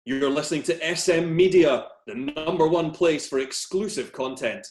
You're listening to SM Media, the #1 place for exclusive content.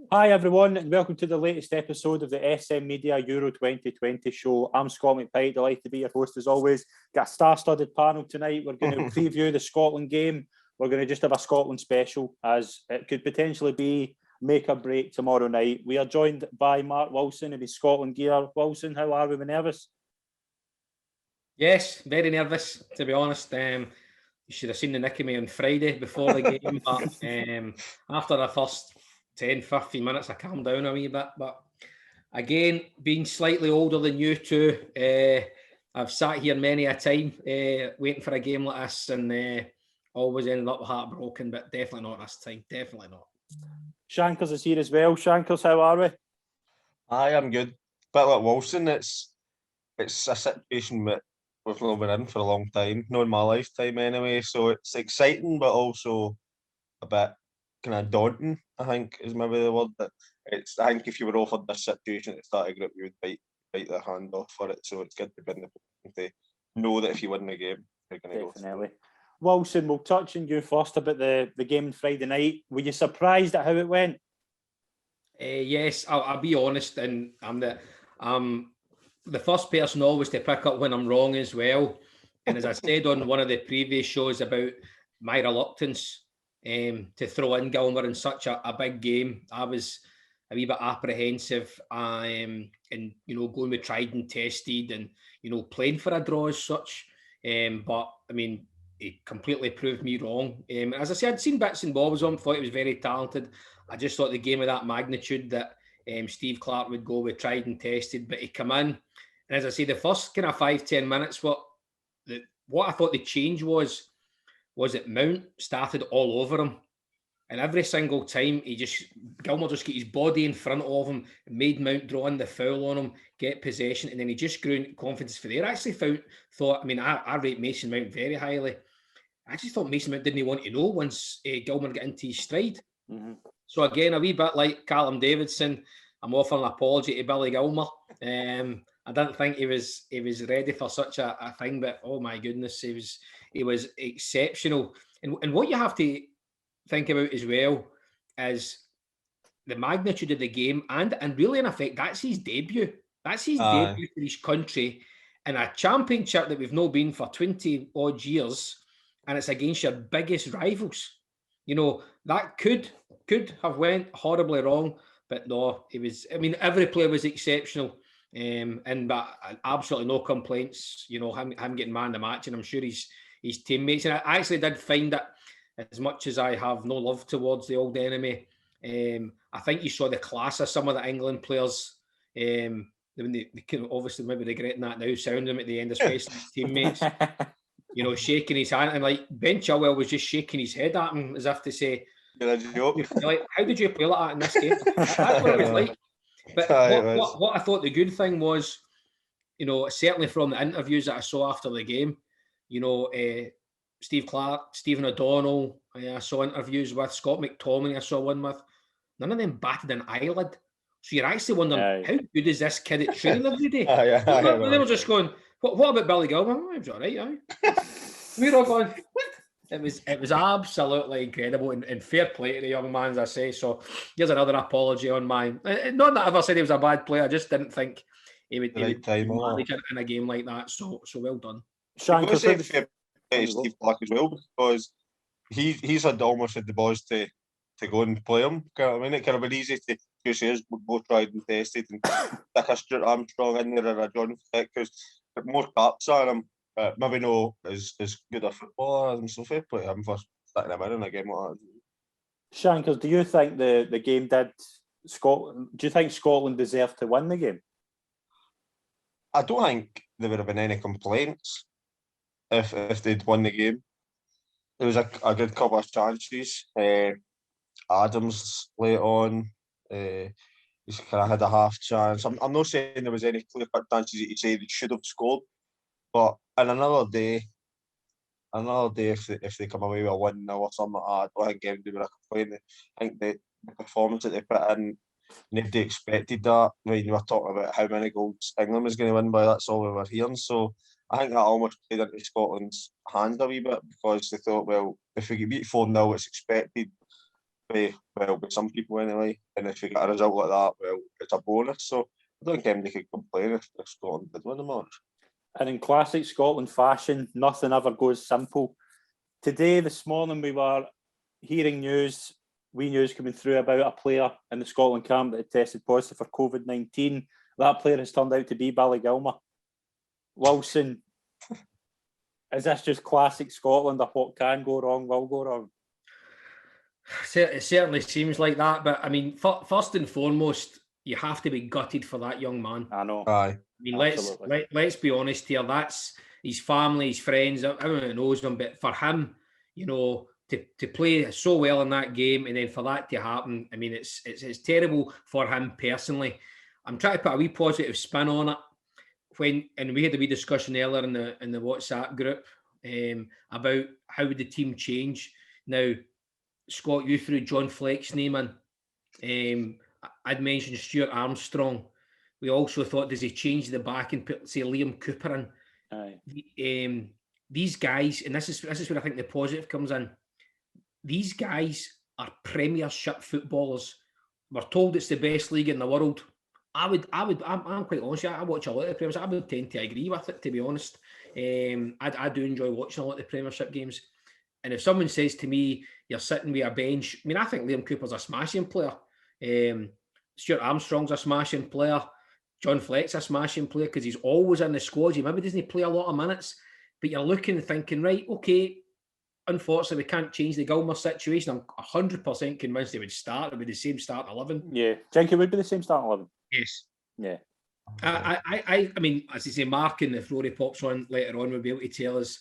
Hi everyone, and welcome to the latest episode of the SM Media Euro 2020 show. I'm Scott McPike, delighted to be your host as always. Got a star-studded panel tonight. We're going to preview the Scotland game. We're going to just have a Scotland special, as it could potentially be make or break tomorrow night. We are joined by Mark Wilson in his Scotland gear. Wilson, how are we? We're nervous? Yes, very nervous, to be honest. You should have seen the nick of me on Friday before the game, but after the first 10, 15 minutes, I calmed down a wee bit. But again, being slightly older than you two, I've sat here many a time waiting for a game like this and always ended up heartbroken, but definitely not this time. Definitely not. Shankers is here as well. Shankers, how are we? Hi, I'm good. Bit like Wilson, it's a situation that we've not been in for a long time, not in my lifetime anyway. So it's exciting, but also a bit kind of daunting, I think, is maybe the word. That it's. I think if you were offered this situation at the start of the group, you would bite the hand off for it. So it's good to be in the position to know that if you win the game, you're going to go. Definitely. Wilson, we'll touch on you first about the game on Friday night. Were you surprised at how it went? Yes, I'll be honest, and I'm the first person always to pick up when I'm wrong as well. And as I said on one of the previous shows about my reluctance to throw in Gilmer in such a big game, I was a wee bit apprehensive and going with tried and tested and playing for a draw as such. But I mean, he completely proved me wrong. As I said, I'd seen bits and bobs of him, thought he was very talented. I just thought the game of that magnitude that Steve Clarke would go with tried and tested, but he come in. And as I say, the first kind of 5-10 minutes, what I thought the change was that Mount started all over him. And every single time Gilmer just get his body in front of him, made Mount draw in the foul on him, get possession, and then he just grew in confidence for there. I actually I rate Mason Mount very highly. I actually thought Mason Mount didn't want to know once Gilmer got into his stride. Mm-hmm. So again, a wee bit like Callum Davidson, I'm offering an apology to Billy Gilmer. I didn't think he was ready for such a thing, but oh my goodness, he was exceptional. And what you have to think about as well is the magnitude of the game and really in effect that's his debut. That's his debut for his country in a championship that we've not been for 20 odd years, and it's against your biggest rivals. That could have went horribly wrong, but no, every player was exceptional. But absolutely no complaints. Him getting man of the match, and I'm sure his teammates. And I actually did find that, as much as I have no love towards the old enemy, I think you saw the class of some of the England players. They can obviously maybe regretting that now, sounding them at the end, especially his teammates. Shaking his hand, and like Ben Chilwell was just shaking his head at him as if to say, like, how did you play like that in this game? That's what it was like. But what I thought the good thing was, certainly from the interviews that I saw after the game, Steve Clarke, Stephen O'Donnell, I saw interviews with Scott McTominay, I saw one with. None of them batted an eyelid. So you're actually wondering, how good is this kid at training every day? They were just going, what about Billy Gilmer? Oh, he was all right, aye. We were all going, what? It was absolutely incredible and fair play to the young man, as I say. So here's another apology on mine. Not that I ever said he was a bad player. I just didn't think he would manage in a game like that. So well done. Shankers, fair play to Steve Clarke as well, because he's almost had the balls to go and play him. You know what I mean? It could have been easy to just say both tried and tested and stick a Stuart Armstrong in there or a John Fick, because more caps on him. Maybe no as good a footballer, and so fair play to him for sticking him in a game like that. Shankers, do you think the game did Scotland? Do you think Scotland deserved to win the game? I don't think there would have been any complaints if they'd won the game. There was a good couple of chances. Adams late on, he's kind of had a half chance. I'm not saying there was any clear-cut chances that you say they should have scored, but in another day, if they come away with a 1-0 or something like that, I don't think anybody would have complained. I think the performance that they put in nobody expected that. When you were talking about how many goals England was going to win by, that's all we were hearing. So I think that almost played into Scotland's hands a wee bit, because they thought, well, if we get beat 4-0, it's expected by some people anyway. And if you get a result like that, well, it's a bonus. So I don't think anybody could complain if Scotland did win the match. And in classic Scotland fashion, nothing ever goes simple. Today, this morning, we were hearing news coming through about a player in the Scotland camp that had tested positive for COVID-19. That player has turned out to be Billy Gilmour. Wilson, is this just classic Scotland, or what can go wrong will go wrong? It certainly seems like that, but I mean, first and foremost, you have to be gutted for that young man. I know. Aye. I mean, let's be honest here. That's his family, his friends, everyone knows him. But for him, you know, to play so well in that game, and then for that to happen, I mean, it's terrible for him personally. I'm trying to put a wee positive spin on it. And we had a wee discussion earlier in the WhatsApp group about how would the team change. Now, Scott, you threw John Fleck's name in. I'd mentioned Stuart Armstrong. We also thought, does he change the back and put, say, Liam Cooper in? Aye. These guys, and this is where I think the positive comes in. These guys are Premiership footballers. We're told it's the best league in the world. I'm quite honest. I watch a lot of the Premiership. I would tend to agree with it, to be honest. I do enjoy watching a lot of the Premiership games. And if someone says to me, you're sitting with a bench, I mean, I think Liam Cooper's a smashing player. Stuart Armstrong's a smashing player. John Fleck's a smashing player because he's always in the squad. He maybe doesn't play a lot of minutes, but you're looking and thinking, right, okay, unfortunately, we can't change the Gilmour situation. I'm 100% convinced he would start. It would be the same start 11. Yeah, do you think it would be the same start 11? Yes. Yeah. I mean, as I say, Mark, and if Rory pops on later on, will be able to tell us,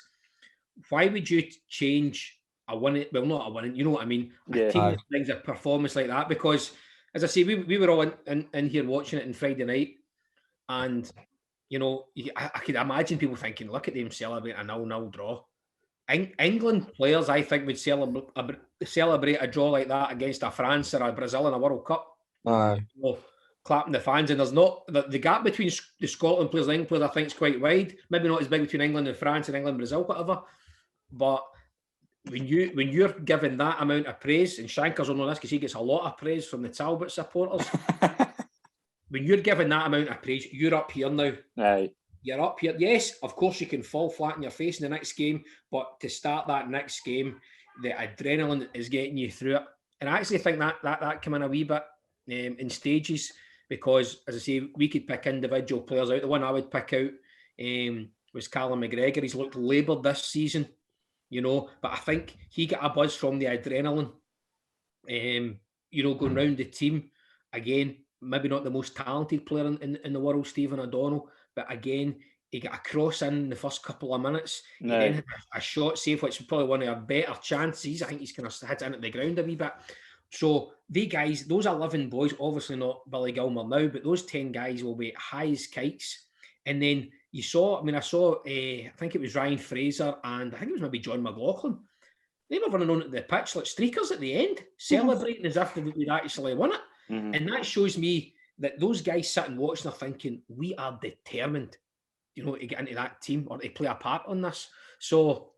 why would you change a winning, well, not a winning, you know what I mean, a team that brings a performance like that? Because, as I say, we were all in here watching it on Friday night, and, you know, I could imagine people thinking, look at them celebrating a 0-0 draw. England players, I think, would celebrate a draw like that against a France or a Brazil in a World Cup. Aye. You know, clapping the fans, and there's not the gap between the Scotland players and England players, I think, is quite wide. Maybe not as big between England and France and England, Brazil, whatever. But when you're given that amount of praise, and Shankers will know this because he gets a lot of praise from the Talbot supporters. When you're given that amount of praise, you're up here now. Aye. You're up here. Yes, of course, you can fall flat in your face in the next game, but to start that next game, the adrenaline is getting you through it. And I actually think that came in a wee bit in stages, because, as I say, we could pick individual players out. The one I would pick out was Callum McGregor. He's looked laboured this season, you know, but I think he got a buzz from the adrenaline, you know, going round the team. Again, maybe not the most talented player in the world, Stephen O'Donnell, but again, he got a cross in the first couple of minutes. He then had a shot save, which was probably one of our better chances. I think he's kind of hit in at the ground a wee bit. So the guys, those 11 boys, obviously not Billy Gilmour now, but those 10 guys will be high as kites. And then I saw, I think it was Ryan Fraser, and I think it was maybe John McLaughlin. They were running on at the pitch like streakers at the end, celebrating as if they'd actually won it. Mm-hmm. And that shows me that those guys sitting watching are thinking, we are determined, you know, to get into that team or to play a part on this. So,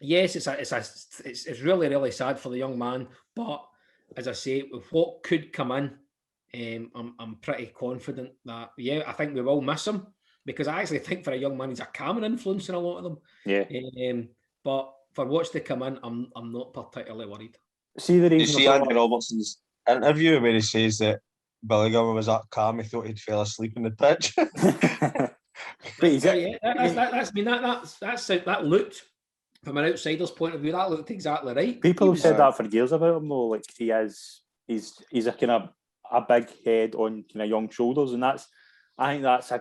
yes, it's really, really sad for the young man. But as I say, with what could come in, I'm pretty confident that, yeah, I think we will miss him, because I actually think for a young man, he's a calming influence in a lot of them. Yeah. But for what's to come in, I'm not particularly worried. See the reason. You see Andy Robertson's interview where he says that Billy Gilmour was that calm, he thought he'd fell asleep on the pitch. But that looked, from an outsider's point of view, that looked exactly right. People have said that for years about him, though. Like, he's a kind of a big head on kind of young shoulders, and I think that's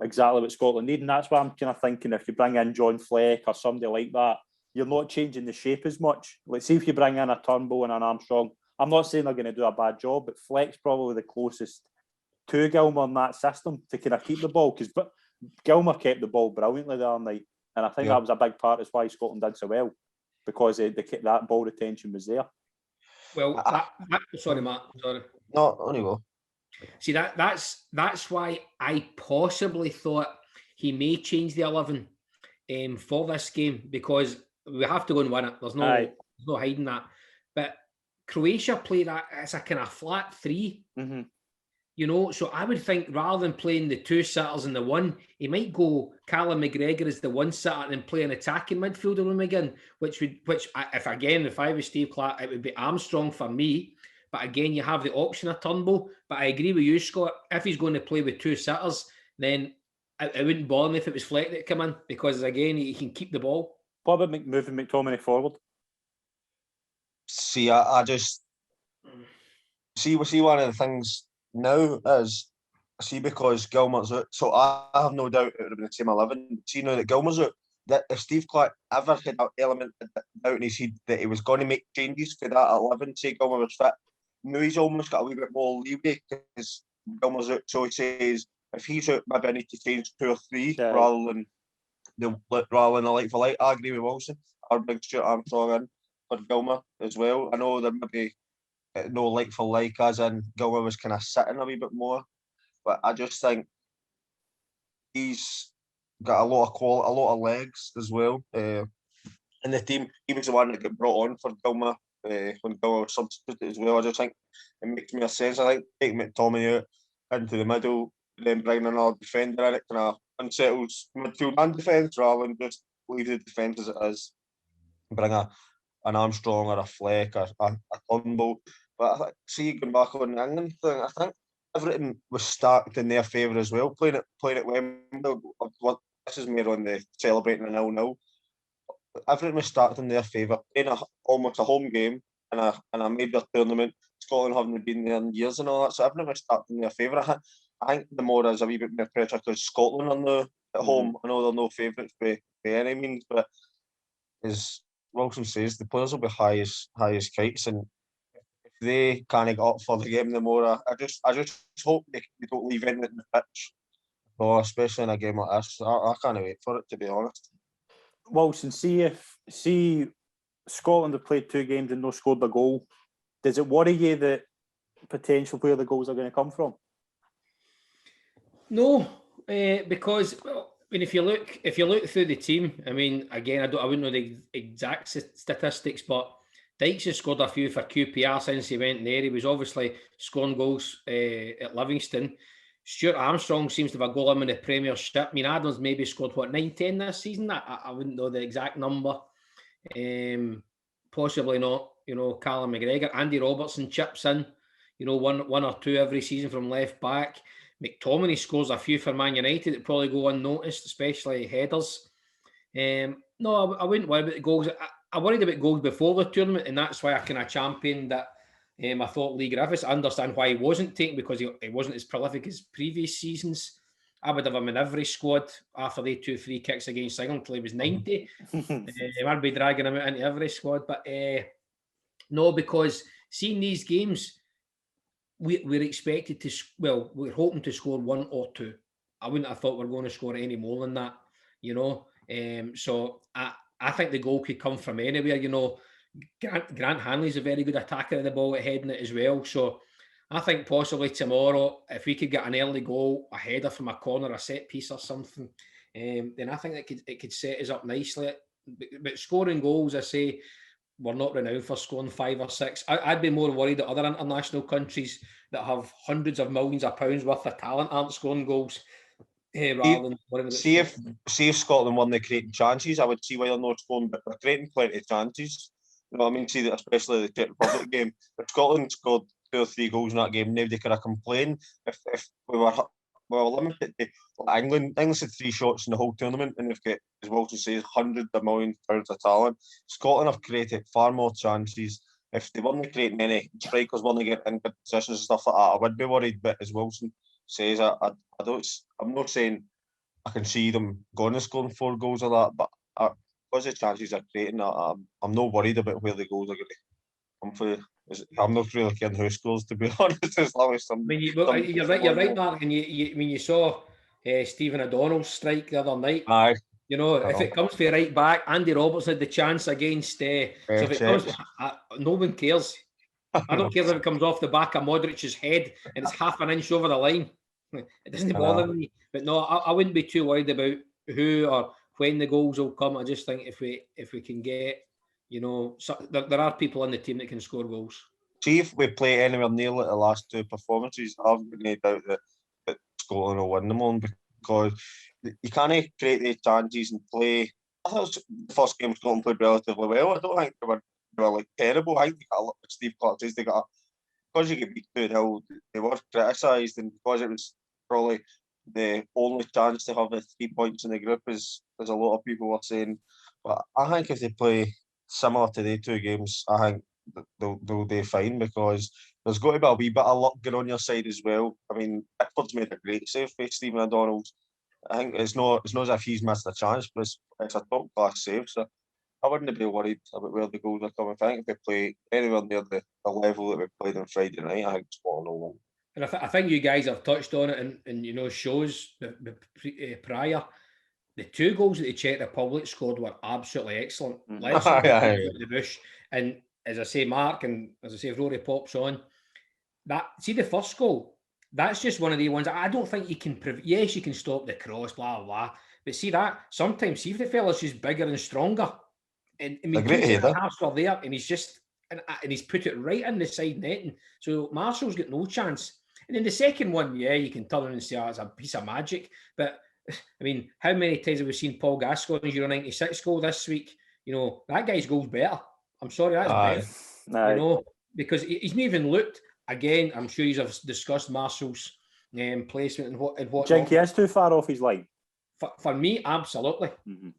exactly what Scotland need, and that's why I'm kind of thinking, if you bring in John Fleck or somebody like that, you're not changing the shape as much. Like, see if you bring in a Turnbull and an Armstrong. I'm not saying they're going to do a bad job, but Fleck's probably the closest to Gilmour in that system to kind of keep the ball, because Gilmour kept the ball brilliantly the other night, and I think that was a big part of why Scotland did so well, because that ball retention was there. Well, sorry, Matt. Sorry. No, only go. See, that's why I possibly thought he may change the 11 for this game, because we have to go and win it. There's no hiding that. But Croatia play that as a kind of flat 3. Mm-hmm. You know, so I would think rather than playing the 2 sitters and the 1, he might go Callum McGregor as the 1 sitter and play an attacking midfielder with him again, which if I was Steve Clarke, it would be Armstrong for me. But again, you have the option of Turnbull. But I agree with you, Scott. If he's going to play with 2 sitters, then it wouldn't bother me if it was Fleck that come in, because again, he can keep the ball. What about moving McTominay forward? See, I just see one of the things now is, because Gilmour's out, so I have no doubt it would have been the same 11. See, now that Gilmour's out, that if Steve Clarke ever had that element of doubt in his head that he was going to make changes for that 11, say Gilmour was fit, now he's almost got a wee bit more leeway because Gilmour's out. So he says, if he's out, maybe I need to change 2 or 3 rather than a like for like. I agree with Wilson. I'd bring Stuart Armstrong in for Gilmour as well. I know there may be no like for like, as in Gilmour was kind of sitting a wee bit more, but I just think he's got a lot of quality, a lot of legs as well. In the team, he was the one that got brought on for Gilmour when Gilmour was substituted as well. I just think it makes more sense. I think take McTominay out into the middle, then bring another defender in, it kind of unsettles midfield and defence rather than just leave the defence as it is. Bring an Armstrong or a Fleck or a Turnbull. But I think, see, going back on the England thing, I think everything was stacked in their favour as well. Playing at Wembley, this is more on the celebrating a 0-0. Everything was stacked in their favour. Playing almost a home game in a major tournament. Scotland haven't been there in years and all that, so everything was stacked in their favour. I think the more is a wee bit more pressure because Scotland are now at home. I know they're no favourites by any means, but as Wilson says, the players will be high as kites, and if they can't get up for the game the more, I just hope they don't leave anything in the pitch. Well, especially in a game like this, I can't wait for it, to be honest. Wilson, see Scotland have played 2 games and no scored a goal. Does it worry you that potential where the goals are going to come from? No, because if you look through the team, I mean, again, I wouldn't know the exact statistics, but Dykes has scored a few for QPR since he went there. He was obviously scoring goals at Livingston. Stuart Armstrong seems to have a goal in the Premiership. I mean, Adams maybe scored 9-10 this season. I wouldn't know the exact number. Possibly not. You know, Callum McGregor, Andy Robertson chips in. You know, one or 2 every season from left back. McTominay scores a few for Man United that probably go unnoticed, especially headers. No, I wouldn't worry about the goals. I worried about goals before the tournament, and that's why I kind of championed that. I thought Lee Griffiths, I understand why he wasn't taken, because he wasn't as prolific as previous seasons. I would have him in every squad after they 2 free kicks against England until he was 90. I'd be dragging him out into every squad. But no, because seeing these games, we're expected to, we're hoping to score 1 or 2. I wouldn't have thought we're going to score any more than that, you know. So I think the goal could come from anywhere, you know. Grant Hanley's a very good attacker of the ball at heading it as well. So I think possibly tomorrow, if we could get an early goal, a header from a corner, a set piece or something, then I think it could set us up nicely. But scoring goals, I say, we're not renowned for scoring 5 or 6. I'd be more worried that other international countries that have hundreds of millions of pounds worth of talent aren't scoring goals. Rather than whatever. See if Scotland won the creating chances, I would see why they're not scoring, but they're creating plenty of chances. You know what I mean? See that, especially the Czech Republic game. If Scotland scored 2 or 3 goals in that game, nobody could have complained. If we were limited to England had 3 shots in the whole tournament, and they've got, as Wilson says, hundreds of millions pounds of talent. Scotland have created far more chances. If they weren't creating any, strikers weren't getting in good positions and stuff like that, I would be worried. But as Wilson says, I'm not saying I can see them going and scoring 4 goals of that, but because the chances are creating, I'm not worried about where the goals are going to come from. I'm not really caring who scores, to be honest. As long as you're right, Mark. And you saw Stephen O'Donnell's strike the other night. Aye. You know, if it comes for right back, Andy Robertson had the chance against. So if it comes, no one cares. I don't care if it comes off the back of Modric's head and it's half an inch over the line. It doesn't bother me. But no, I wouldn't be too worried about who or when the goals will come. I just think if we can get, there are people in the team that can score goals. See if we play anywhere near like the last two performances, I haven't no doubt that Scotland will win them on, because you can't create the chances and play. I thought the first game Scotland played relatively well. I don't think they were like terrible. I think they got, like Steve Clarke says, because you get beat 2-0, they were criticised, and because it was probably the only chance to have the 3 points in the group, as a lot of people were saying. But I think if they play similar to the two games, I think they'll do fine, because there's got to be a wee bit of luck going on your side as well. I mean, Pickford's made a great save for Stephen O'Donnell. I think it's not as if he's missed a chance, but it's a top class save. So I wouldn't be worried about where the goals are coming. I think if they play anywhere near the level that we played on Friday night, I think Scotland will win. And I think you guys have touched on it in shows prior. The 2 goals that the Czech Republic scored were absolutely excellent. Let's not get the bush. And as I say, Mark, and as I say, if Rory pops on, see the first goal, that's just one of the ones I don't think you can. Yes, you can stop the cross, blah, blah, blah. But see that, sometimes, see if the fella's just bigger and stronger. And I mean, halves are there, and he's just, and he's put it right in the side netting. So Marshall's got no chance. And then the second one, you can turn and say, it's a piece of magic. But I mean, how many times have we seen Paul Gascoigne's Euro 96 goal this week? That guy's goal's better. I'm sorry, that's better. Because he's not even looked. Again, I'm sure he's discussed Marshall's placement and what. Jinky is too far off his line. For me, absolutely. Mm-hmm.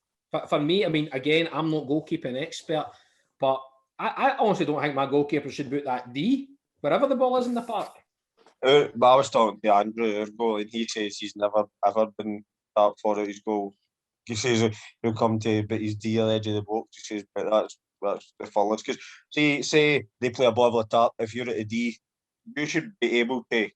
For me, I mean, again, I'm not goalkeeping expert, but I honestly don't think my goalkeeper should boot that D wherever the ball is in the park. But I was talking to Andrew, our goal, and he says he's never ever been that far out his goal. He says he'll come to but his D at the edge of the box. He says, but that's the furthest. Because say they play a ball over the top. If you're at the D, you should be able to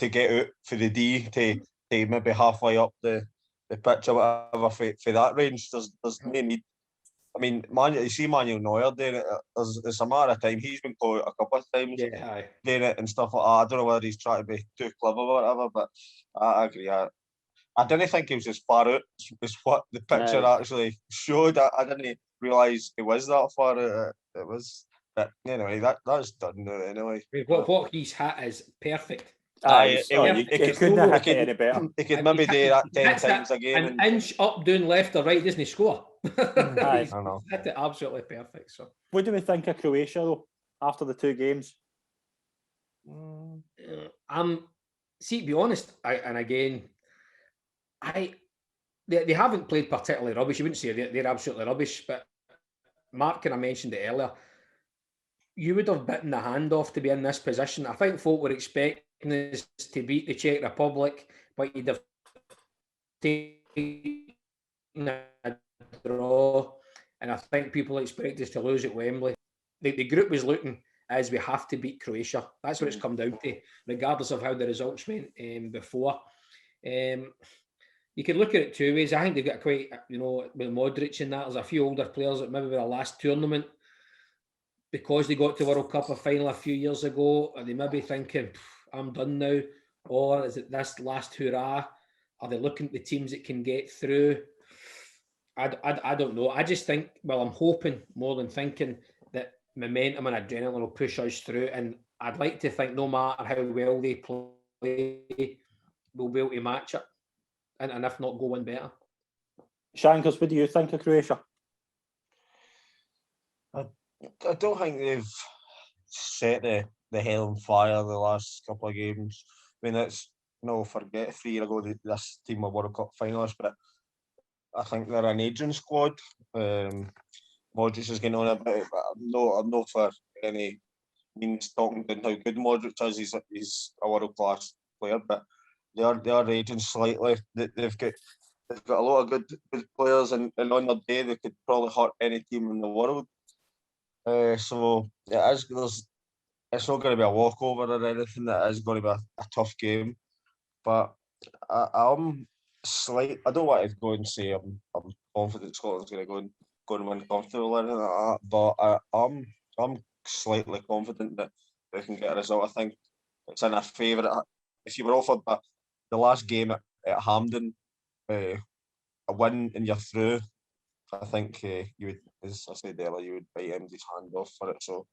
get out for the D to maybe halfway up the pitch or whatever for that range. There's no need. I mean, you see Manuel Neuer doing it. It's a matter of time. He's been caught a couple of times doing it and stuff like that. I don't know whether he's trying to be too clever or whatever, but I agree. I didn't think he was as far out as what the picture actually showed. I didn't realise he was that far out. It was. But anyway, that's done now anyway. What he's hit is perfect. He couldn't have hit any better. He could maybe do that 10 times again. An inch up, down, left or right, doesn't he score? I know. Hit it absolutely perfect. So, what do we think of Croatia though after the 2 games? See, to be honest, they haven't played particularly rubbish. You wouldn't say they're absolutely rubbish, but Mark and I mentioned it earlier. You would have bitten the hand off to be in this position. I think folk were expecting us to beat the Czech Republic, but you'd have taken a draw, and I think people expect us to lose at Wembley. The group was looking as we have to beat Croatia. That's what it's come down to, regardless of how the results went before. You can look at it 2 ways. I think they've got quite, with Modric and that, there's a few older players that maybe were the last tournament, because they got to World Cup a final a few years ago, are they maybe thinking, I'm done now? Or is it this last hurrah? Are they looking at the teams that can get through? I don't know. I just think, I'm hoping more than thinking that momentum and adrenaline will push us through. And I'd like to think no matter how well they play, we'll be able to match it. And if not, go one better. Shankers, what do you think of Croatia? I don't think they've set the hell on fire the last couple of games. I mean, forget 3 years ago this team were World Cup finalists, but I think they're an aging squad. Modric is getting on a bit, but I'm not for any means talking about how good Modric is. He's a world class player, but they are aging slightly. They've got a lot of good players, and on their day they could probably hurt any team in the world. So it's not going to be a walkover or anything. It is going to be a tough game, but I'm slight. I don't want to go and say I'm confident Scotland's going to go and win comfortably or anything like that. But I'm slightly confident that we can get a result. I think it's in our favour. If you were offered the last game at Hampden, a win and you're through, I think you would, as I said earlier, you would bite MD's hand off for it. So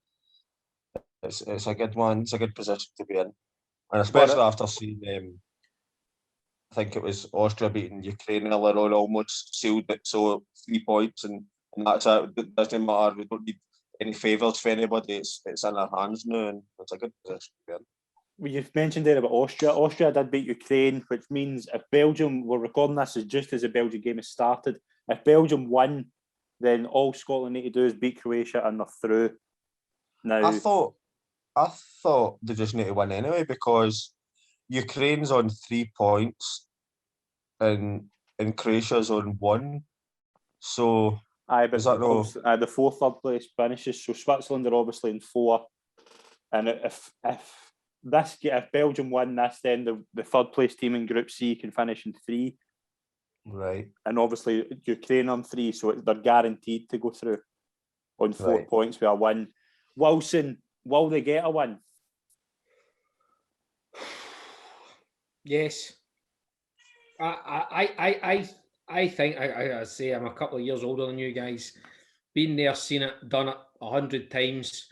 it's a good one. It's a good position to be in, and especially after seeing. I think it was Austria beating Ukraine earlier on, almost sealed it. So 3 points, and that's it. It doesn't matter. We don't need any favours for anybody. It's in our hands now, and it's a good position to be in. Well, you've mentioned there about Austria. Austria did beat Ukraine, which means if Belgium, we're recording this as just as the Belgian game has started, if Belgium win, then all Scotland need to do is beat Croatia and they're through. Now, I thought they just need to win anyway, because Ukraine's on 3 points and Croatia's on 1. So but the 4th, 3rd place finishes. So Switzerland are obviously in 4. And if Belgium win this, then the 3rd place team in Group C can finish in 3. Right. And obviously Ukraine on 3, so they're guaranteed to go through on 4 points with a win. Wilson, will they get a win? Yes. I think I say I'm a couple of years older than you guys. Been there, seen it, done it 100 times.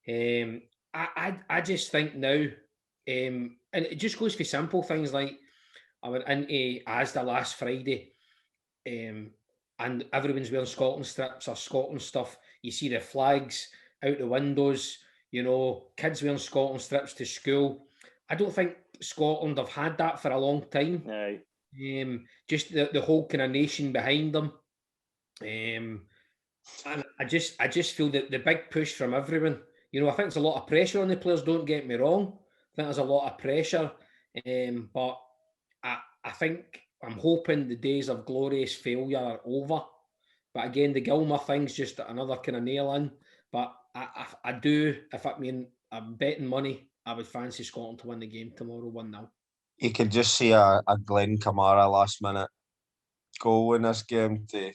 I just think now, and it just goes for simple things like I went into Asda last Friday, and everyone's wearing Scotland strips or Scotland stuff. You see the flags out the windows, kids wearing Scotland strips to school. I don't think Scotland have had that for a long time. Aye. Just the whole kind of nation behind them. And I just feel that the big push from everyone, I think there's a lot of pressure on the players, don't get me wrong. I think there's a lot of pressure. But I think I'm hoping the days of glorious failure are over. But again, the Gilmer thing's just another kind of nail in. But I do, I'm betting money, I would fancy Scotland to win the game tomorrow 1-0. You could just see a Glenn Kamara last minute goal in this game to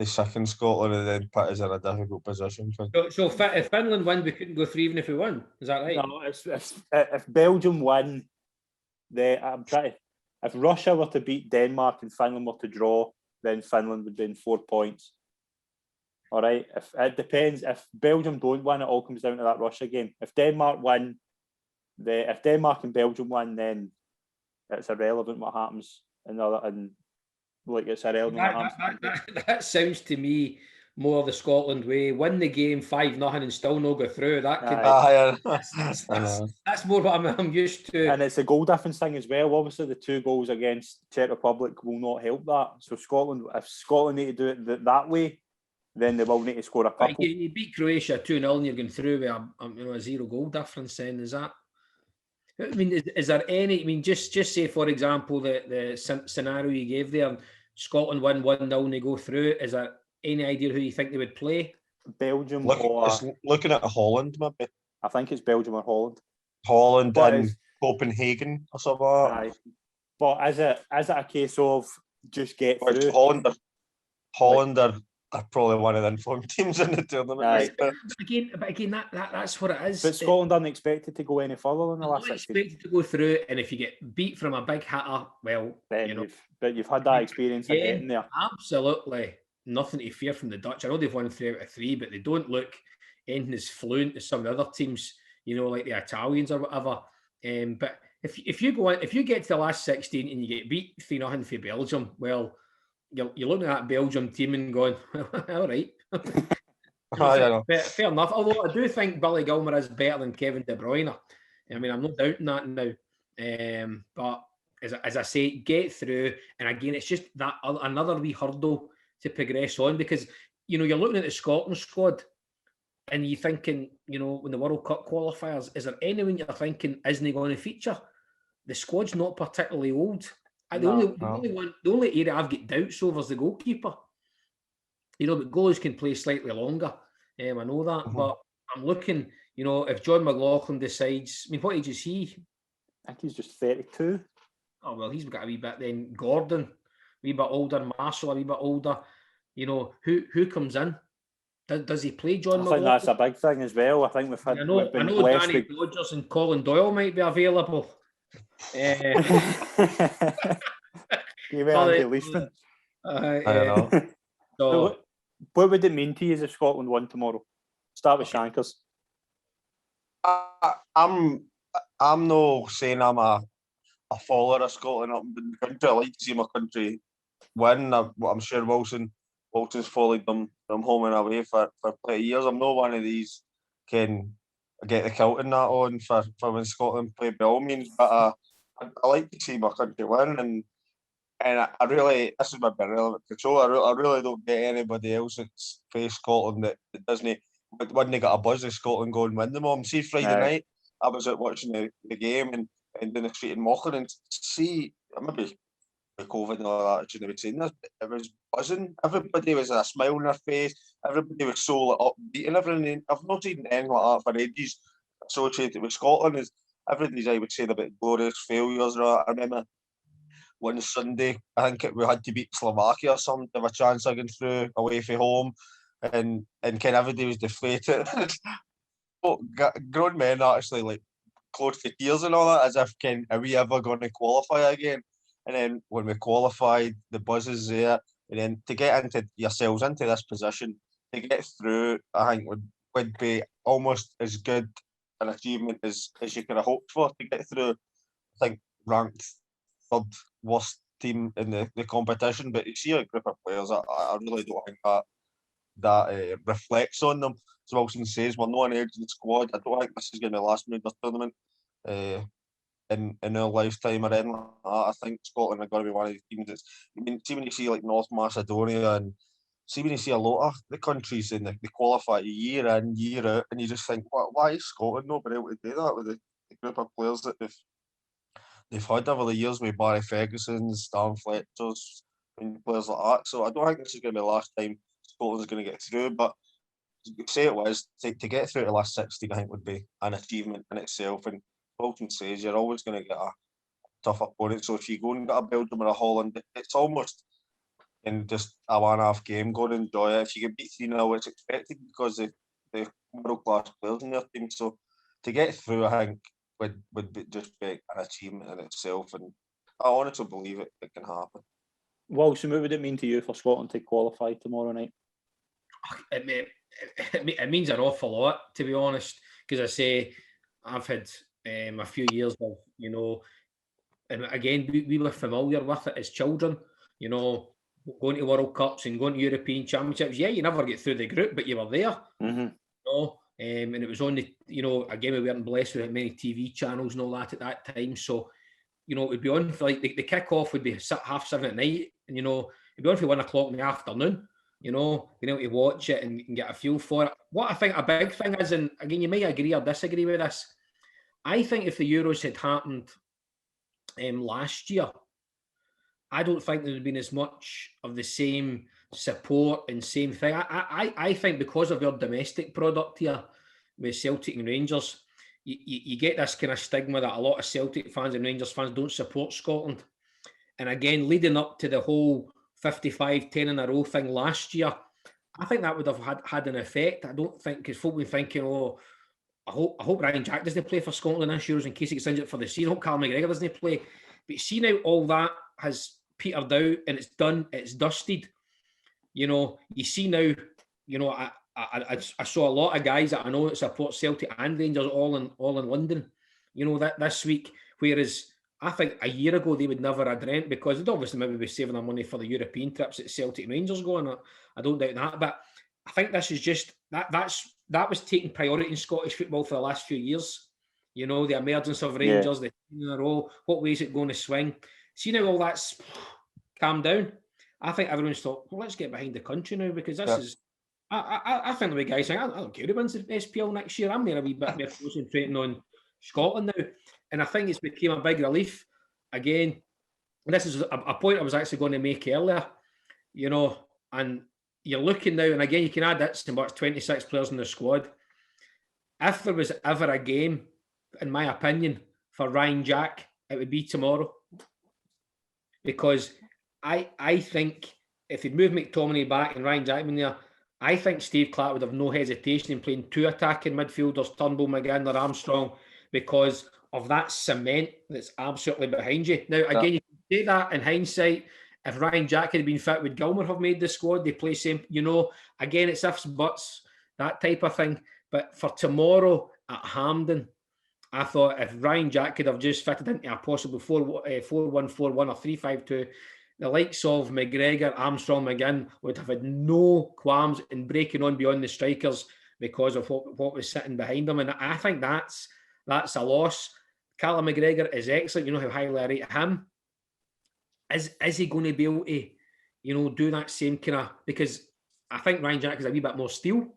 second Scotland and then put us in a difficult position. So if Finland win, we couldn't go through even if we win. Is that right? No, if Belgium win, if Russia were to beat Denmark and Finland were to draw, then Finland would be in 4 points. All right. If it depends. If Belgium don't win, it all comes down to that Russia game. If Denmark win, if Denmark and Belgium win, then it's irrelevant what happens. It's irrelevant. That sounds to me more the Scotland way. Win the game 5-0 and still not go through. That's more what I'm used to. And it's a goal difference thing as well. Obviously, the 2 goals against Czech Republic will not help that. So if Scotland need to do it that way, then they will need to score a couple. You beat Croatia 2-0 and you're going through with a 0 goal difference. Then is that? I mean, is there any? I mean, just say for example the scenario you gave there. Scotland win 1-0 and they go through. Is there any idea who you think they would play? Belgium looking at Holland, maybe. I think it's Belgium or Holland. Holland and Copenhagen or something like that. But is it a case of just get through? Holland are probably one of the informed teams in the tournament. But again, that's what it is. But Scotland aren't expected to go any further than the last 16. Expected to go through, and if you get beat from a big hitter, well, then you've had that experience of getting there. Absolutely nothing to fear from the Dutch. I know they've won 3 out of 3, but they don't look anything as fluent as some of the other teams, like the Italians or whatever. But if you get to the last 16 and you get beat 3-0 for Belgium, well, you're looking at that Belgium team and going, all right. Fair enough. Although I do think Billy Gilmer is better than Kevin De Bruyne. I mean, I'm not doubting that now. But as I say, get through. And again, it's just that another wee hurdle to progress on, because, you're looking at the Scotland squad and you're thinking, when the World Cup qualifiers, is there anyone you're thinking isn't going to feature? The squad's not particularly old. The only area I've got doubts over is the goalkeeper. But goalies can play slightly longer. I know that, but I'm looking, if John McLaughlin decides, what age is he? I think he's just 32. Oh, well, he's got a wee bit then. Gordon, a wee bit older. Marshall, a wee bit older. Who comes in? Does he play John I McLaughlin? think that's a big thing as well. I think we've I know been blessed Danny Dodgers and Colin Doyle might be available. Give it Andy Leishman. I don't know. So, what would it mean to you if Scotland won tomorrow? Start with Shankers. I'm no saying I'm a follower of Scotland up in the country. I like to see my country win. I'm sure Wilson's followed them home and away for plenty of years. I'm not one of these can get the kilt and that on for when Scotland play by all means, but I like to see my country win, and I really, this is my irrelevant control. I really don't get anybody else that's faced Scotland that doesn't. But when they got a buzz of Scotland go and win them all, see Friday night, I was out watching the game and doing the street in Mocking, and see maybe with COVID and all that, I shouldn't be saying this, but it was buzzing. Everybody was a smile on their face. Everybody was so upbeat and everything. I've not seen anything like that for ages associated with Scotland. Is everybody's I would say about glorious failures. I remember one Sunday, I think we had to beat Slovakia or something to have a chance of getting through away from home, and kind of everybody was deflated. Grown men actually like close to tears and all that, as if are we ever going to qualify again? And then when we qualified, the buzz is there, and then to get into yourselves into this position, to get through, I think would be almost as good an achievement as you could have hoped for to get through. I think ranked third worst team in the competition, but you see a group of players, I really don't think that reflects on them. As Wilson says, we're not an edge in the squad. I don't think this is going to be the last major tournament in our lifetime or anything like that. I think Scotland are going to be one of the teams that's, I mean, see when you see like North Macedonia and see when you see a lot of the countries and they qualify year in, year out, and you just think, why is Scotland not been able to do that with the group of players that they've had over the years with Barry Ferguson's, Stan Fletcher's, and players like that. So I don't think this is going to be the last time Scotland's going to get through, but say it was, to get through to the last 16, I think would be an achievement in itself. And Bolton says you're always going to get a tough opponent. So if you go and get a Belgium or a Holland, it's almost in just a one-half game. Go and enjoy it. If you get beat 3-0, it's expected because the world-class players in their team. So to get through, I think would be just be an achievement in itself. And I honestly believe it can happen. Wilson, what would it mean to you for Scotland to qualify tomorrow night? It means an awful lot, to be honest, because I say I've had a few years of, and again, we were familiar with it as children, going to World Cups and going to European Championships. Yeah, you never get through the group, but you were there. Mm-hmm. And it was only, again, we weren't blessed with many TV channels and all that at that time. So, it would be on for like the kick-off would be 7:30 at night, and it'd be on for 1 o'clock in the afternoon. Being able to watch it and get a feel for it. What I think a big thing is, and again, you might agree or disagree with this, I think if the Euros had happened last year, I don't think there would have been as much of the same support and same thing. I think because of your domestic product here with Celtic and Rangers, you get this kind of stigma that a lot of Celtic fans and Rangers fans don't support Scotland. And again, leading up to the whole 55-10 in a row thing last year, I think that would have had an effect. I don't think, because folk were thinking, I hope Ryan Jack doesn't play for Scotland this year in case he gets injured for the season. I hope Callum McGregor doesn't play. But see now all that has petered out and it's done, it's dusted. You see now, I saw a lot of guys that I know that support Celtic and Rangers all in London, that this week, whereas I think a year ago they would never have dreamt, because they'd obviously maybe be saving their money for the European trips that Celtic and Rangers go on. I don't doubt that, but I think this is just that was taking priority in Scottish football for the last few years. The emergence of Rangers, the team in a row. What way is it going to swing? See now all that's calmed down. I think everyone's thought, well, let's get behind the country now, because this is. I think the way guys saying, I don't care who wins the SPL next year. I'm there a wee bit more concentrating on Scotland now. And I think it's became a big relief. Again, this is a point I was actually going to make earlier, and you're looking now, and again, you can add that to 26 players in the squad. If there was ever a game, in my opinion, for Ryan Jack, it would be tomorrow. Because I think if he'd moved McTominay back and Ryan Jack in there, I think Steve Clarke would have no hesitation in playing 2 attacking midfielders, Turnbull, McGinn or Armstrong, because of that cement that's absolutely behind you. Now, again, you can say that in hindsight. If Ryan Jack had been fit, would Gilmer have made the squad? They play same, again, it's ifs, buts, that type of thing. But for tomorrow at Hampden, I thought if Ryan Jack could have just fitted into a possible 4-1-4-1 or 3-5-2, the likes of McGregor, Armstrong, McGinn would have had no qualms in breaking on beyond the strikers because of what was sitting behind them. And I think that's a loss. Callum McGregor is excellent. You know how highly I rate him. Is he going to be able to, do that same kind of... Because I think Ryan Jack is a wee bit more steel,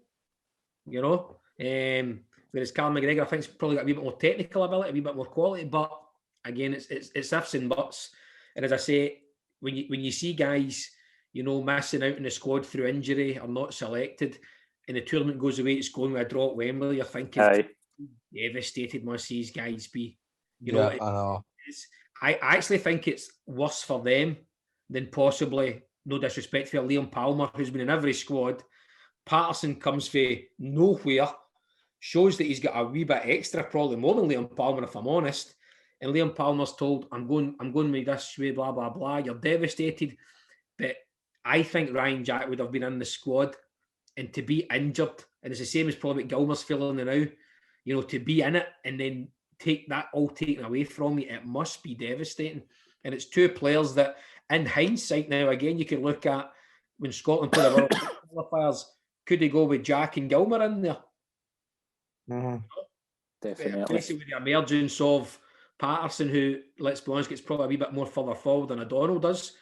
whereas Callum McGregor, I think, has probably got a wee bit more technical ability, a wee bit more quality. But again, it's ifs and buts. And as I say, when you see guys, missing out in the squad through injury or not selected, and the tournament goes away, it's going with a draw at Wembley, you're thinking, devastated must these guys be. I know. I actually think it's worse for them than possibly, no disrespect for Liam Palmer, who's been in every squad. Patterson comes from nowhere, shows that he's got a wee bit extra, probably more than Liam Palmer, if I'm honest. And Liam Palmer's told, I'm going with this way, blah, blah, blah. You're devastated. But I think Ryan Jack would have been in the squad, and to be injured, and it's the same as probably what Gilmer's feeling now, to be in it and then take that all taken away from you, it must be devastating. And it's 2 players that, in hindsight now, again, you can look at when Scotland played the World Cup qualifiers, could they go with Jack and Gilmer in there? Mm-hmm. Definitely. With the emergence of Patterson, who, let's be honest, gets probably a wee bit more further forward than O'Donnell does.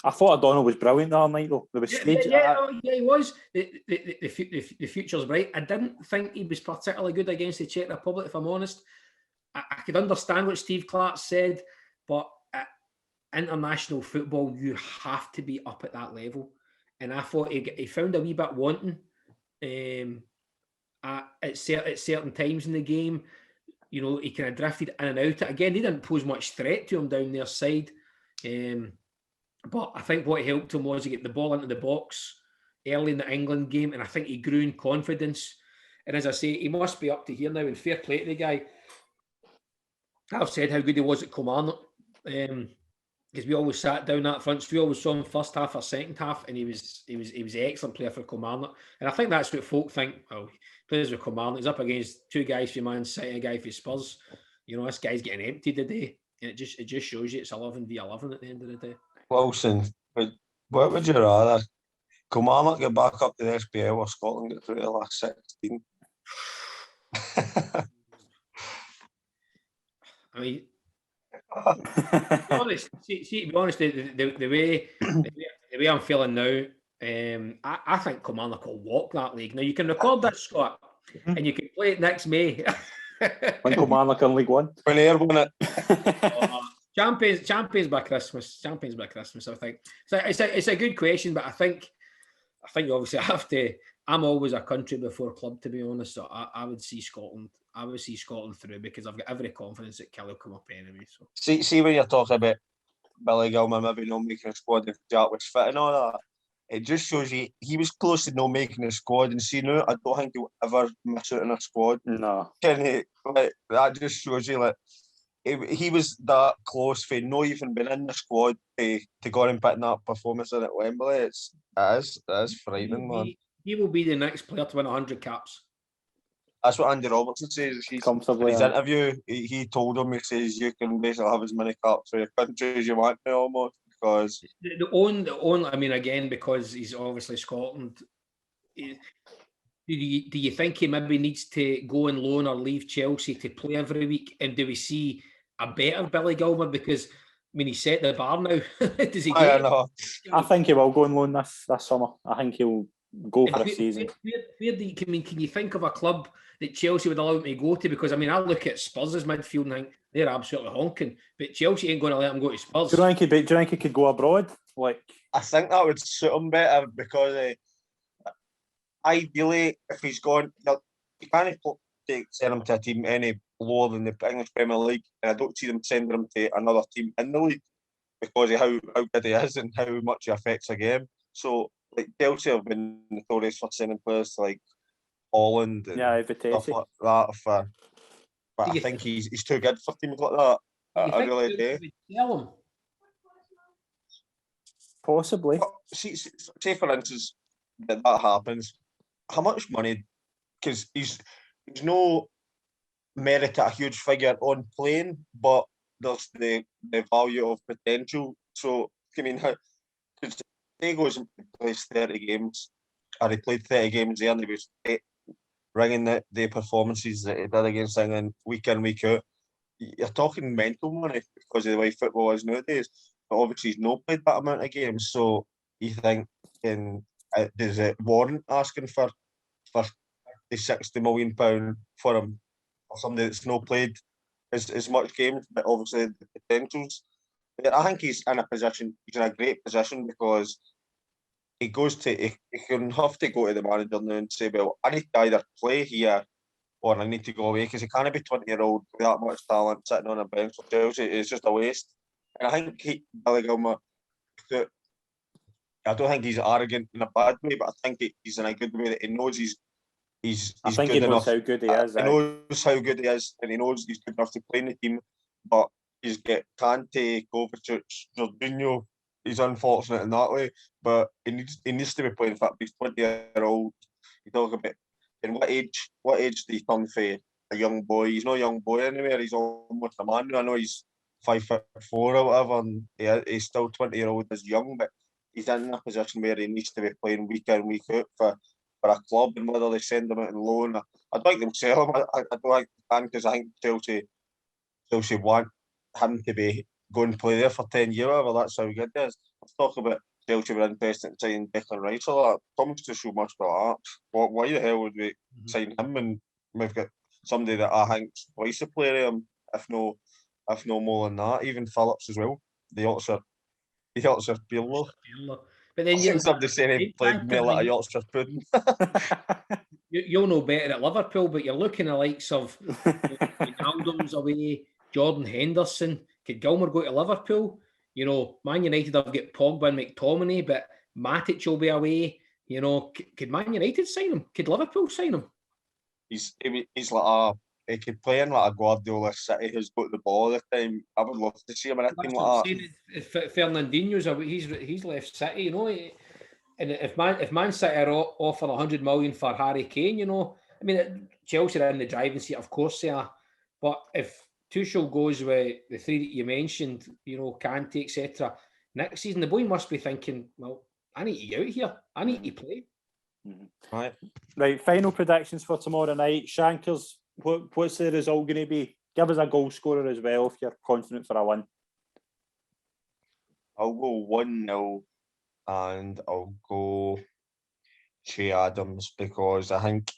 I thought O'Donnell was brilliant that night, though. There was he was. The future's bright. I didn't think he was particularly good against the Czech Republic, if I'm honest. I could understand what Steve Clarke said, but at international football, you have to be up at that level. And I thought he found a wee bit wanting at certain times in the game. He kind of drifted in and out. Again, he didn't pose much threat to him down their side. But I think what helped him was he get the ball into the box early in the England game, and I think he grew in confidence. And as I say, he must be up to here now, and fair play to the guy. I've said how good he was at Kilmarnock, because we always sat down that front. So we always saw him first half or second half, and he was an excellent player for Kilmarnock. And I think that's what folk think. Oh, he plays with Kilmarnock. He's up against 2 guys for Man City, a guy for Spurs. This guy's getting empty today. And it just shows you it's 11v11 at the end of the day. Wilson, what would you rather? Kilmarnock get back up to the SPL or Scotland get through the last 16? I mean, to be honest, the way I'm feeling now, I think Kilmarnock will walk that league. Now, you can record that, Scott, and you can play it next May. When Kilmarnock in League One. When Ayr won it. Champions by Christmas. I think it's a good question, but I think you obviously have to. I'm always a country before club, to be honest. So I would see Scotland. I would see Scotland through because I've got every confidence that Kelly will come up anyway. So see when you're talking about Billy Gilman maybe not making a squad if Jack was fit and all that, it just shows you he was close to not making a squad. And see now, I don't think he'll ever miss out in a squad. No, that just shows you he was that close for not even being in the squad to go and put that performance in at Wembley. It is frightening, man. He will be the next player to win 100 caps. That's what Andy Robertson says. Comfortably, in his interview, he told him, he says, you can basically have as many caps for your country as you want now, almost, because... The only, I mean, again, because he's obviously Scotland, do you think he maybe needs to go on loan or leave Chelsea to play every week? And do we see a better Billy Gilmer? Because, I mean, he set the bar now. Does he get it? I think he will go on loan this summer. I think he'll go for a season. Can you think of a club that Chelsea would allow him to go to? Because, I mean, I look at Spurs' midfield and think they're absolutely honking, but Chelsea ain't going to let him go to Spurs. Do you think he could go abroad? I think that would suit him better because ideally, if he's gone, you can't send him to a team any lower than the English Premier League, and I don't see them sending him to another team in the league because of how good he is and how much he affects a game. So like Chelsea have been notorious for sending players to like Holland and stuff Vitesse. like that. But Do I you think he's too good for teams like that. You I think really we do. would sell him? Possibly. But say for instance that happens, how much money? Because he's no merit at a huge figure on playing, but there's the value of potential. So I mean, because he goes and plays 30 games, or he played 30 games there, and he was ringing the performances that he did against England week in, week out. You're talking mental money because of the way football is nowadays. But obviously, he's not played that amount of games, so you think, does it warrant asking for the £60 million for him, for somebody that's not played as much games, but obviously the potentials. But I think he's in a position. He's in a great position because he can have to go to the manager now and say, well, I need to either play here or I need to go away, because he can't be 20-year-old with that much talent sitting on a bench for Chelsea. It's just a waste. And I think Billy Gilmour, I don't think he's arrogant in a bad way, but I think he's in a good way that he knows he's I think good he knows enough. how good he is. He knows how good he is, and he knows he's good enough to play in the team. But he's got Kante, Kovacic, Jorginho. He's unfortunate in that way, but he needs to be playing for these 20-year-old. You talk about in what age? What age do you turn for a young boy? He's not a young boy anywhere. He's almost a man. I know he's 5'4" or whatever, and he's still 20-year-old as young, but he's in a position where he needs to be playing week in, week out for a club, and whether they send him out on loan. I don't think they'll sell him. I don't think they can, because I think Chelsea want him to be go and play there for 10 years, whatever. That's how good he is. Let's talk about Chelsea were interested in signing Declan Rice or that. Thomas to show much about that. Why the hell would we sign him when we've got somebody that I think's twice the player of him, if no more than that. Even Phillips as well. The Yorkshire Pirlo. But then I think somebody saying he played more like a Yorkshire pudding. You'll know better at Liverpool, but you're looking at the likes of Wijnaldum's away, Jordan Henderson. Could Gilmour go to Liverpool? You know, Man United have got Pogba and McTominay, but Matic will be away. You know, could Man United sign him? Could Liverpool sign him? He's like he could play in like a Guardiola City who's got the ball all the time. I would love to see him in a team like that. If Fernandinho's away, he's left City, you know. And if Man City are offer 100 million for Harry Kane, you know, I mean, Chelsea are in the driving seat, of course they are. But if Tuchel goes with the three that you mentioned, you know, Kante, etc., next season the boy must be thinking, well, I need to get out here. I need to play. Right. Final predictions for tomorrow night. Shankers, what's the result going to be? Give us a goal scorer as well if you're confident for a win. I'll go 1-0 and I'll go Che Adams, because I think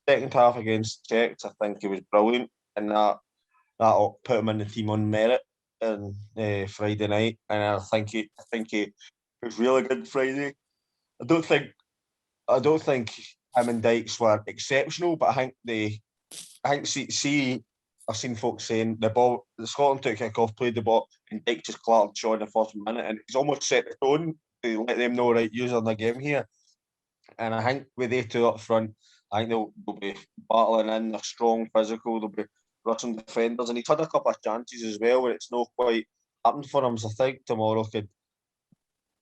second half against Czechs, I think he was brilliant, and that'll put him in the team on merit on Friday night, and I think he was really good Friday. I don't think him and Dykes were exceptional, but I think see I've seen folks saying the Scotland took a kick off, played the ball, and Dykes just clattered Shaw in the first minute, and he's almost set the tone to let them know, right, you're on the game here. And I think with they two up front, I think they'll be battling in. They're strong, physical. They'll be rushing defenders, and he's had a couple of chances as well where it's not quite happened for him. So I think tomorrow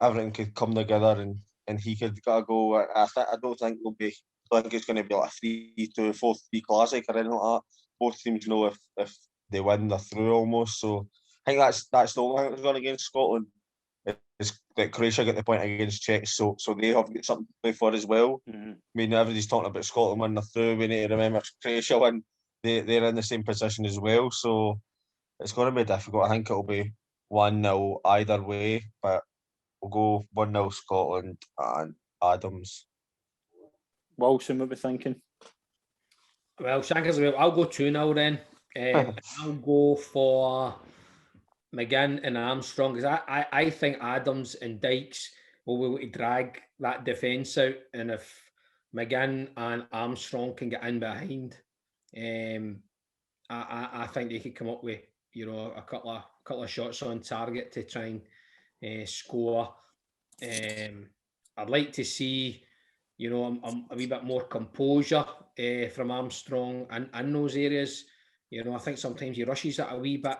everything could come together, and he could get a goal. I don't think it'll be. I think it's going to be like a 3-2, 4-3 classic or anything like that. Both teams know if they win, they're through almost. So I think that's the only thing that's going against Scotland. Is that Croatia get the point against Czechs, so they have got something to play for as well. Mm-hmm. I mean, everybody's talking about Scotland winning, they're through. We need to remember Croatia win. They're in the same position as well, so it's going to be difficult. I think it'll be 1-0 either way, but we'll go 1-0 Scotland and Adams. Wilson, what we thinking? Well, Shankers, I'll go 2-0 then. I'll go for McGinn and Armstrong, because I think Adams and Dykes will be able to drag that defence out, and if McGinn and Armstrong can get in behind, I think they could come up with, you know, a couple of shots on target to try and score. I'd like to see, you know, a wee bit more composure from Armstrong in those areas. You know, I think sometimes he rushes it a wee bit.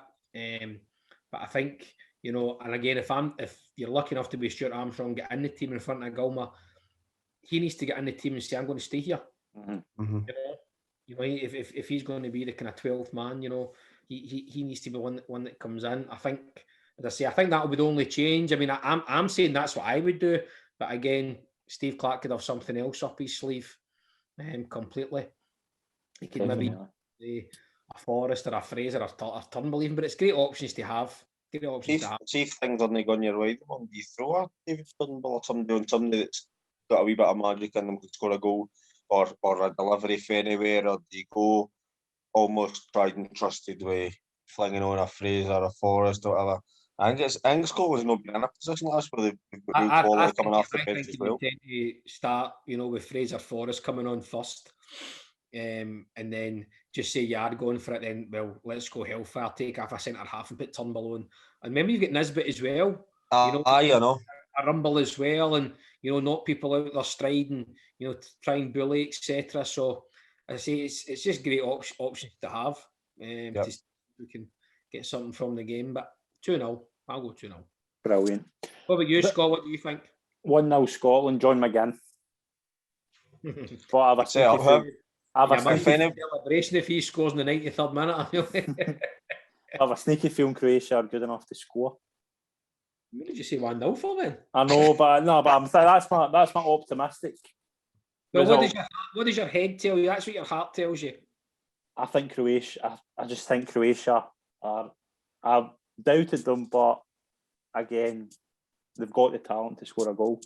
But I think, you know, and again, if you're lucky enough to be Stuart Armstrong, get in the team in front of Gilmer, he needs to get in the team and say, I'm going to stay here. Mm-hmm. You know, if he's going to be the kind of 12th man, you know, he needs to be one that comes in. I think, as I say, I think that would only change. I mean, I'm saying that's what I would do, but again, Steve Clarke could have something else up his sleeve, completely. He could maybe a Forrest or a Fraser or Turnbull even, but it's great options to have. Great options to have. See if things aren't going your way, do you throw a David Turnbull or somebody that's got a wee bit of magic in them, could score a goal or a delivery for anywhere, or do you go almost tried and trusted way, flinging on a Fraser or a Forrest or whatever? I think Scotland's not been in a position like this where they've got real quality coming off the bench as well. I think you tend to start, you know, with Fraser Forrest coming on first, and then just say you are going for it. Then, well, let's go hellfire, take off a centre half and put Turnbull on. And remember, you've got Nisbet as well. You know, a Rumble as well, and you know, knock people out their stride and you know, try and bully, etc. So, I say it's just great options to have. To we can get something from the game, but 2-0. I'll go 2-0. Brilliant. What about you, Scott? What do you think? 1-0 Scotland. John McGinn. But I have a sneaky celebration if he scores in the 93rd minute. I have a sneaky feeling Croatia are good enough to score. What did you say 1-0 for then? I know, but I'm saying that's my optimistic. Well, what does your head tell you? That's what your heart tells you. I think Croatia. I just think Croatia are. I've doubted them, but again, they've got the talent to score a goal.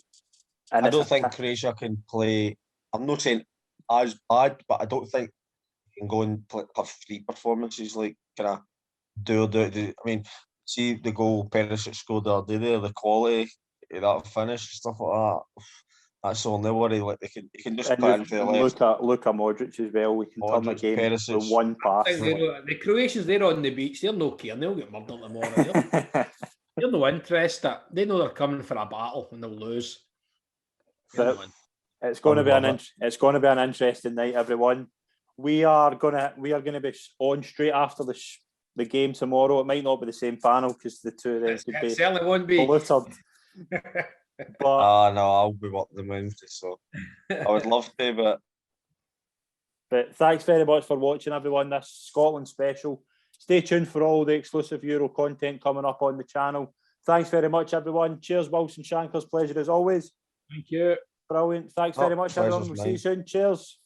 And I don't think Croatia can play. I'm not saying as bad, but I don't think they can go and have 3 performances like kind of I mean, see the goal Perisic scored the other day there, the quality of that finish, stuff like that. That's the only worry. Like they can just put into the left. Luka Modric as well. We can turn the game with one pass. The Croatians, they're on the beach. They're no care. They'll get murdered tomorrow. They're no interested. They know they're coming for a battle and they'll lose. It's going to be an interesting night, everyone. We are going to be on straight after the game tomorrow. It might not be the same panel because the two of them could be certainly won't be polluted. But no, I'll be working Wednesday, so I would love to, but thanks very much for watching, everyone. This Scotland special. Stay tuned for all the exclusive Euro content coming up on the channel. Thanks very much, everyone. Cheers, Wilson Shankers. Pleasure as always. Thank you. Brilliant. Thanks very much, everyone. We'll see you soon. Cheers.